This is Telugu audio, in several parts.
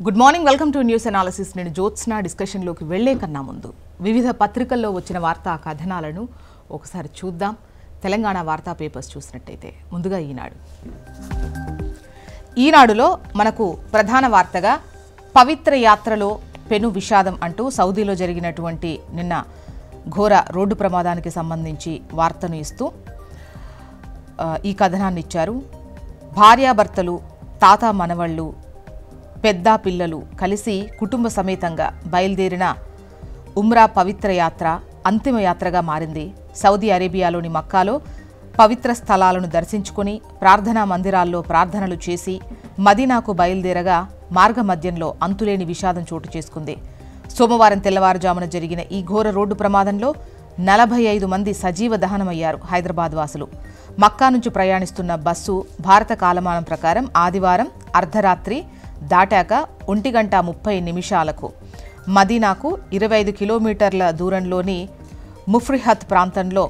Good morning, welcome to news analysis. నేను జ్యోత్స్న. డిస్కషన్లోకి వెళ్లే కన్నా ముందు వివిధ పత్రికల్లో వచ్చిన వార్తా కథనాలను ఒకసారి చూద్దాం. తెలంగాణ వార్తా పేపర్స్ చూసినట్టయితే ముందుగా ఈనాడులో మనకు ప్రధాన వార్తగా పవిత్ర యాత్రలో పెను విషాదం అంటూ సౌదీలో జరిగినటువంటి నిన్న ఘోర రోడ్డు ప్రమాదానికి సంబంధించి వార్తను ఇస్తూ ఈ కథనాన్ని ఇచ్చారు. భార్యాభర్తలు, తాత మనవళ్ళు, పెద్ద పిల్లలు కలిసి కుటుంబ సమేతంగా బయలుదేరిన ఉమ్రా పవిత్ర యాత్ర అంతిమ యాత్రగా మారింది. సౌదీ అరేబియాలోని మక్కాలో పవిత్ర స్థలాలను దర్శించుకుని ప్రార్థనా మందిరాల్లో ప్రార్థనలు చేసి మదీనాకు బయలుదేరగా మార్గమధ్యంలో అంతులేని విషాదం చోటు చేసుకుంది. సోమవారం తెల్లవారుజామున జరిగిన ఈ ఘోర రోడ్డు ప్రమాదంలో 45 మంది సజీవ దహనమయ్యారు. హైదరాబాద్ వాసులు. మక్కా నుంచి ప్రయాణిస్తున్న బస్సు భారత కాలమానం ప్రకారం ఆదివారం అర్ధరాత్రి దాటాక 1:30 మదీనాకు 25 కిలోమీటర్ల దూరంలోని ముఫ్రిహత్ ప్రాంతంలో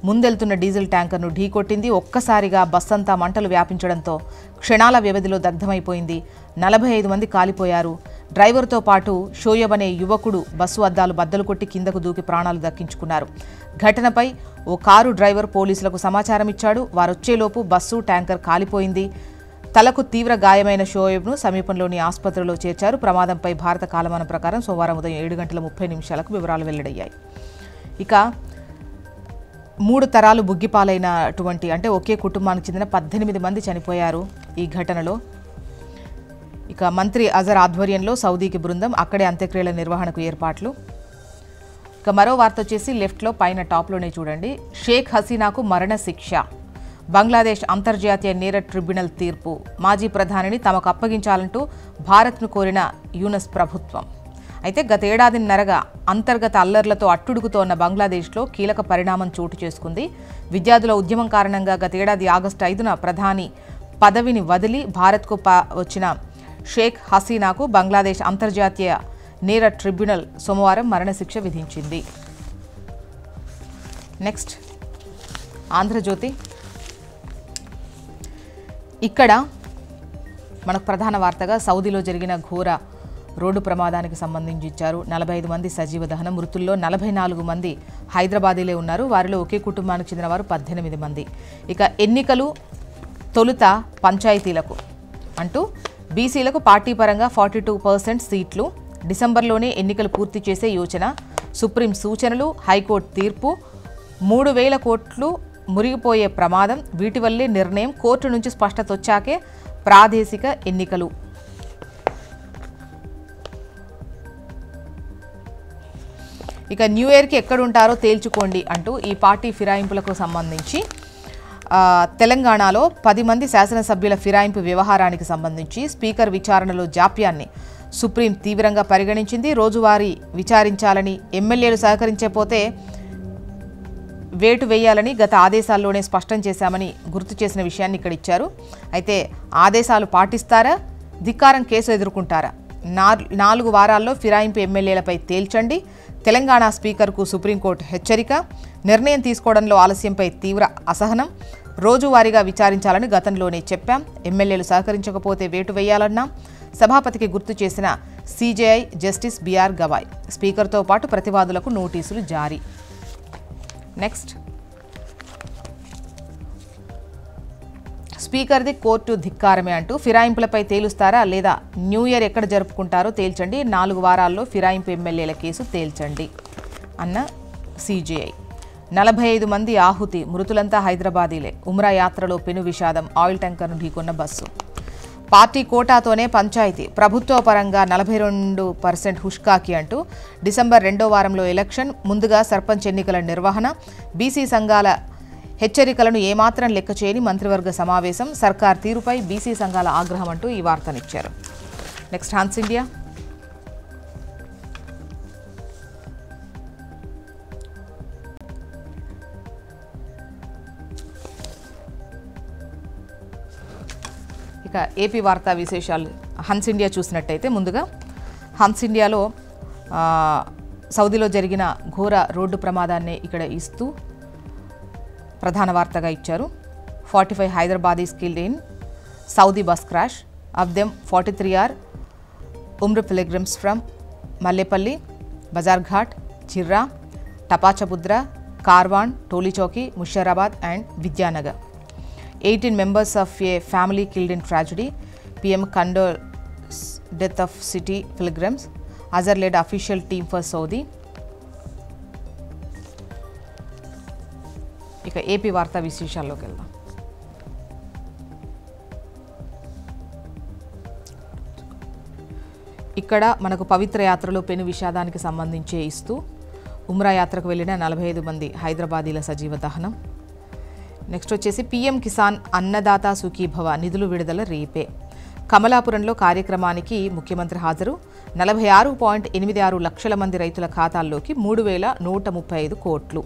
ముందెళ్తున్న డీజిల్ ట్యాంకర్ను ఢీకొట్టింది. ఒక్కసారిగా బస్సంతా మంటలు వ్యాపించడంతో క్షణాల వ్యవధిలో దగ్ధమైపోయింది. 45 మంది కాలిపోయారు. డ్రైవర్తో పాటు షోయబ్ అనే యువకుడు బస్సు అద్దాలు బద్దలు కొట్టి కిందకు దూకి ప్రాణాలు దక్కించుకున్నారు. ఘటనపై ఓ కారు డ్రైవర్ పోలీసులకు సమాచారం ఇచ్చాడు. వారొచ్చేలోపు బస్సు ట్యాంకర్ కాలిపోయింది. తలకు తీవ్ర గాయమైన షోయబ్ను సమీపంలోని ఆసుపత్రిలో చేర్చారు. ప్రమాదంపై భారత కాలమానం ప్రకారం సోమవారం ఉదయం 7:30 వివరాలు వెల్లడయ్యాయి. ఇక 3 తరాలు బుగ్గిపాలైనటువంటి అంటే ఒకే కుటుంబానికి చెందిన 18 మంది చనిపోయారు ఈ ఘటనలో. ఇక మంత్రి అజర్ ఆధ్వర్యంలో సౌదీకి బృందం, అక్కడే అంత్యక్రియల నిర్వహణకు ఏర్పాట్లు. ఇక మరో వార్త వచ్చేసి లెఫ్ట్లో పైన టాప్లోనే చూడండి. షేక్ హసీనాకు మరణ శిక్ష. బంగ్లాదేశ్ అంతర్జాతీయ నేర ట్రిబ్యునల్ తీర్పు. మాజీ ప్రధానిని తమకు అప్పగించాలంటూ భారత్ను కోరిన యూనస్ ప్రభుత్వం. అయితే గత ఏడాదిన్నరగా అంతర్గత అల్లర్లతో అట్టుడుగుతోన్న బంగ్లాదేశ్లో కీలక పరిణామం చోటు చేసుకుంది. విద్యార్థుల ఉద్యమం కారణంగా గత ఏడాది ఆగస్టు 5న ప్రధాని పదవిని వదిలి భారత్కు వచ్చిన షేక్ హసీనాకు బంగ్లాదేశ్ అంతర్జాతీయ నేర ట్రిబ్యునల్ సోమవారం మరణశిక్ష విధించింది. నెక్స్ట్ ఆంధ్రజ్యోతి. ఇక్కడ మనకు ప్రధాన వార్తగా సౌదీలో జరిగిన ఘోర రోడ్డు ప్రమాదానికి సంబంధించి ఇచ్చారు. 45 మంది సజీవ దహనం. మృతుల్లో 44 మంది హైదరాబాదీలే ఉన్నారు. వారిలో ఒకే కుటుంబానికి చెందిన వారు 18 మంది. ఇక ఎన్నికలు తొలుత పంచాయతీలకు అంటూ బీసీలకు పార్టీ పరంగా 42% సీట్లు. డిసెంబర్లోనే ఎన్నికలు పూర్తి చేసే యోచన. సుప్రీం సూచనలు, హైకోర్టు తీర్పు. 3,000 కోట్లు మురిగిపోయే ప్రమాదం. వీటి వల్లే నిర్ణయం. కోర్టు నుంచి స్పష్టత వచ్చాకే ప్రాదేశిక ఎన్నికలు. ఇక న్యూ ఇయర్కి ఎక్కడుంటారో తేల్చుకోండి అంటూ ఈ పార్టీ ఫిరాయింపులకు సంబంధించి తెలంగాణలో 10 మంది శాసనసభ్యుల ఫిరాయింపు వ్యవహారానికి సంబంధించి స్పీకర్ విచారణలో జాప్యాన్ని సుప్రీం తీవ్రంగా పరిగణించింది. రోజువారీ విచారించాలని, ఎమ్మెల్యేలు సహకరించకపోతే వేటు వేయాలని గత ఆదేశాల్లోనే స్పష్టం చేశామని గుర్తు చేసిన విషయాన్ని ఇక్కడ ఇచ్చారు. అయితే ఆదేశాలు పాటిస్తారా, ధిక్కారం కేసు ఎదుర్కొంటారా? 4 వారాల్లో ఫిరాయింపు ఎమ్మెల్యేలపై తేల్చండి. తెలంగాణ స్పీకర్కు సుప్రీంకోర్టు హెచ్చరిక. నిర్ణయం తీసుకోవడంలో ఆలస్యంపై తీవ్ర అసహనం. రోజువారీగా విచారించాలని గతంలోనే చెప్పాం. ఎమ్మెల్యేలు సహకరించకపోతే వేటు వేయాలన్నాం. సభాపతికి గుర్తు చేసిన సీజేఐ జస్టిస్ బిఆర్ గవాయ్. స్పీకర్తో పాటు ప్రతివాదులకు నోటీసులు జారీ. నెక్స్ట్ స్పీకర్ది కోర్టు ధిక్కారమే అంటూ ఫిరాయింపులపై తేలుస్తారా లేదా, న్యూ ఇయర్ ఎక్కడ జరుపుకుంటారో తేల్చండి. 4 వారాల్లో ఫిరాయింపు ఎమ్మెల్యేల కేసు తేల్చండి అన్న సీజేఐ. 45 మంది ఆహుతి. మృతులంతా హైదరాబాదీలే. ఉమ్రా యాత్రలో పెను విషాదం. ఆయిల్ ట్యాంకర్ను ఢీకొన్న బస్సు. పార్టీ కోటాతోనే పంచాయతీ. ప్రభుత్వ పరంగా 42% హుష్కాకి అంటూ డిసెంబర్ 2వ వారంలో ఎలక్షన్. ముందుగా సర్పంచ్ ఎన్నికల నిర్వహణ. బీసీ సంఘాల హెచ్చరికలను ఏమాత్రం లెక్క చేయని మంత్రివర్గ సమావేశం. సర్కార్ తీరుపై బీసీ సంఘాల ఆగ్రహం అంటూ ఈ వార్తనిచ్చారు. Next Hans India. ఇక ఏపీ వార్తా విశేషాలు హన్స్ ఇండియా చూసినట్టయితే ముందుగా హన్స్ ఇండియాలో సౌదీలో జరిగిన ఘోర రోడ్డు ప్రమాదాన్ని ఇక్కడ ఇస్తూ ప్రధాన వార్తగా ఇచ్చారు. 45 Hyderabadis killed in Saudi bus crash. Of them, 43 are Umrah pilgrims from Mallepalli, Bazarghat, Chirra, Tapachapudra, Karwan, Tolichoki, Musharabad and Vidyanagar. 18 members of a family killed in tragedy. PM condoles death of city pilgrims. Azhar led official team for Saudi. ఇక ఏపీ వార్తా విశేషాల్లోకి వెళ్దాం. ఇక్కడ మనకు పవిత్ర యాత్రలో పెను విషాదానికి సంబంధించి ఇస్తూ ఉమ్రా యాత్రకు వెళ్ళిన 45 మంది హైదరాబాదీల సజీవ దహనం. నెక్స్ట్ వచ్చేసి పీఎం కిసాన్ అన్నదాత సుఖీభవ నిధులు విడుదల రేపే. కమలాపురంలో కార్యక్రమానికి ముఖ్యమంత్రి హాజరు. 46.86 లక్షల మంది రైతుల ఖాతాల్లోకి 3,135 కోట్లు.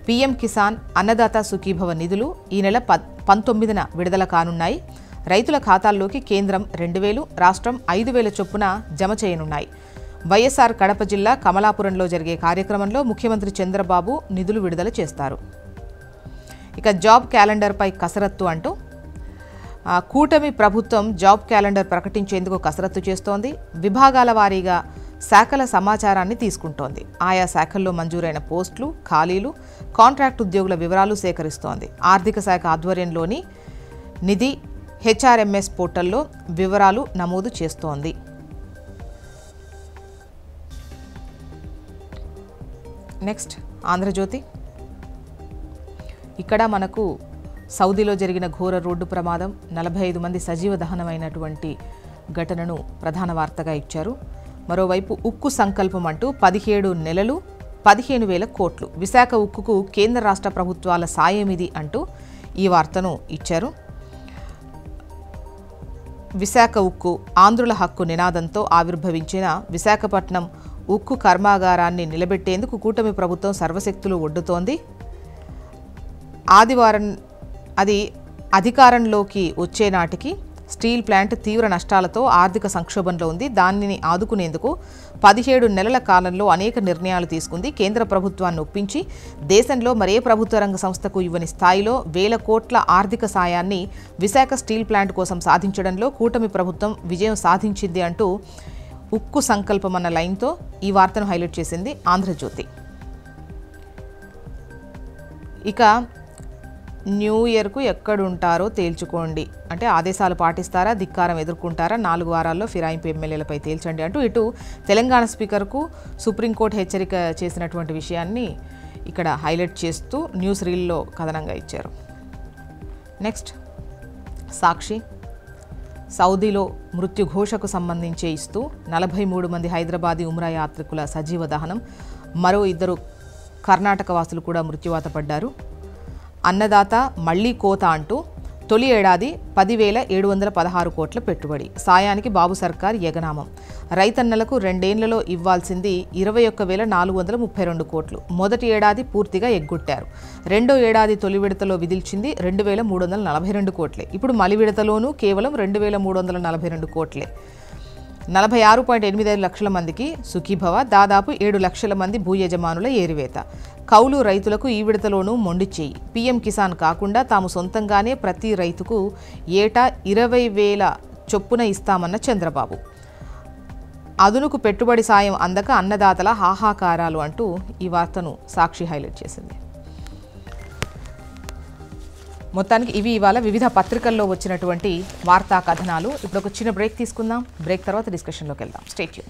పీఎం కిసాన్ అన్నదాత సుఖీభవ నిధులు ఈ నెల 19న విడుదల కానున్నాయి. రైతుల ఖాతాల్లోకి కేంద్రం 2,000, రాష్ట్రం 5,000 చొప్పున జమ చేయనున్నాయి. వైఎస్ఆర్ కడప జిల్లా కమలాపురంలో జరిగే కార్యక్రమంలో ముఖ్యమంత్రి చంద్రబాబు నిధులు విడుదల చేస్తారు. ఇక జాబ్ క్యాలెండర్పై కసరత్తు అంటూ కూటమి ప్రభుత్వం జాబ్ క్యాలెండర్ ప్రకటించేందుకు కసరత్తు చేస్తోంది. విభాగాల వారీగా శాఖల సమాచారాన్ని తీసుకుంటోంది. ఆయా శాఖల్లో మంజూరైన పోస్టులు, ఖాళీలు, కాంట్రాక్ట్ ఉద్యోగుల వివరాలు సేకరిస్తోంది. ఆర్థిక శాఖ ఆధ్వర్యంలోని నిధి హెచ్ఆర్ఎంఎస్ పోర్టల్లో వివరాలు నమోదు చేస్తోంది. నెక్స్ట్ ఆంధ్రజ్యోతి. ఇక్కడ మనకు సౌదీలో జరిగిన ఘోర రోడ్డు ప్రమాదం, 45 మంది సజీవ దహనమైనటువంటి ఘటనను ప్రధాన వార్తగా ఇచ్చారు. మరోవైపు ఉక్కు సంకల్పం అంటూ 17 నెలలు 15,000 కోట్లు. విశాఖ ఉక్కుకు కేంద్ర రాష్ట్ర ప్రభుత్వాల సాయమిది అంటూ ఈ వార్తను ఇచ్చారు. విశాఖ ఉక్కు ఆంధ్రుల హక్కు నినాదంతో ఆవిర్భవించిన విశాఖపట్నం ఉక్కు కర్మాగారాన్ని నిలబెట్టేందుకు కూటమి ప్రభుత్వం సర్వశక్తులు ఒడ్డుతోంది. ఆదివారం అది అధికారంలోకి వచ్చే నాటికి స్టీల్ ప్లాంట్ తీవ్ర నష్టాలతో ఆర్థిక సంక్షోభంలో ఉంది. దానిని ఆదుకునేందుకు 17 నెలల కాలంలో అనేక నిర్ణయాలు తీసుకుంది. కేంద్ర ప్రభుత్వాన్ని ఒప్పించి దేశంలో మరే ప్రభుత్వ రంగ సంస్థకు ఇవ్వని స్థాయిలో 1,000 కోట్ల ఆర్థిక సాయాన్ని విశాఖ స్టీల్ ప్లాంట్ కోసం సాధించడంలో కూటమి ప్రభుత్వం విజయం సాధించింది అంటూ ఉక్కు సంకల్పం అన్న లైన్తో ఈ వార్తను హైలైట్ చేసింది ఆంధ్రజ్యోతి. ఇక న్యూ ఇయర్కు ఎక్కడుంటారో తేల్చుకోండి అంటే ఆదేశాలు పాటిస్తారా, ధిక్కారం ఎదుర్కొంటారా, 4 వారాల్లో ఫిరాయింపు ఎమ్మెల్యేలపై తేల్చండి అంటూ ఇటు తెలంగాణ స్పీకర్కు సుప్రీంకోర్టు హెచ్చరిక చేసినటువంటి విషయాన్ని ఇక్కడ హైలైట్ చేస్తూ న్యూస్ రీల్లో కథనంగా ఇచ్చారు. నెక్స్ట్ సాక్షి. సౌదీలో మృత్యుఘోషకు సంబంధించి ఇస్తూ 43 మంది హైదరాబాదీ ఉమ్రా యాత్రికుల సజీవ దహనం, మరో 2 కర్ణాటక వాసులు కూడా మృత్యువాత పడ్డారు. అన్నదాత మళ్లీ కోత అంటూ తొలి ఏడాది 10,716 కోట్ల పెట్టుబడి. సాయానికి బాబు సర్కార్ యగనామం. రైతన్నలకు 2 ఏళ్లలో ఇవ్వాల్సింది 21,432 కోట్లు. మొదటి ఏడాది పూర్తిగా ఎగ్గొట్టారు. రెండో ఏడాది తొలి విడతలో విధిల్చింది 2,342 కోట్లే. ఇప్పుడు మలి విడతలోనూ కేవలం 2,342 కోట్లే. 46.85 లక్షల మందికి సుఖీభవ, దాదాపు 7 లక్షల మంది భూ యజమానుల ఏరివేత. కౌలు రైతులకు ఈ విడతలోనూ మొండి చేయి. పీఎం కిసాన్ కాకుండా తాము సొంతంగానే ప్రతి రైతుకు ఏటా 20,000 చొప్పున ఇస్తామన్న చంద్రబాబు. అదునుకు పెట్టుబడి సాయం అందక అన్నదాతల హాహాకారాలు అంటూ ఈ వార్తను సాక్షి హైలైట్ చేసింది. మొత్తానికి ఇవి ఇవాళ వివిధ పత్రికల్లో వచ్చినటువంటి వార్తా కథనాలు. ఇప్పుడు ఒక చిన్న బ్రేక్ తీసుకుందాం. బ్రేక్ తర్వాత డిస్కషన్లోకి వెళ్దాం. Stay tune.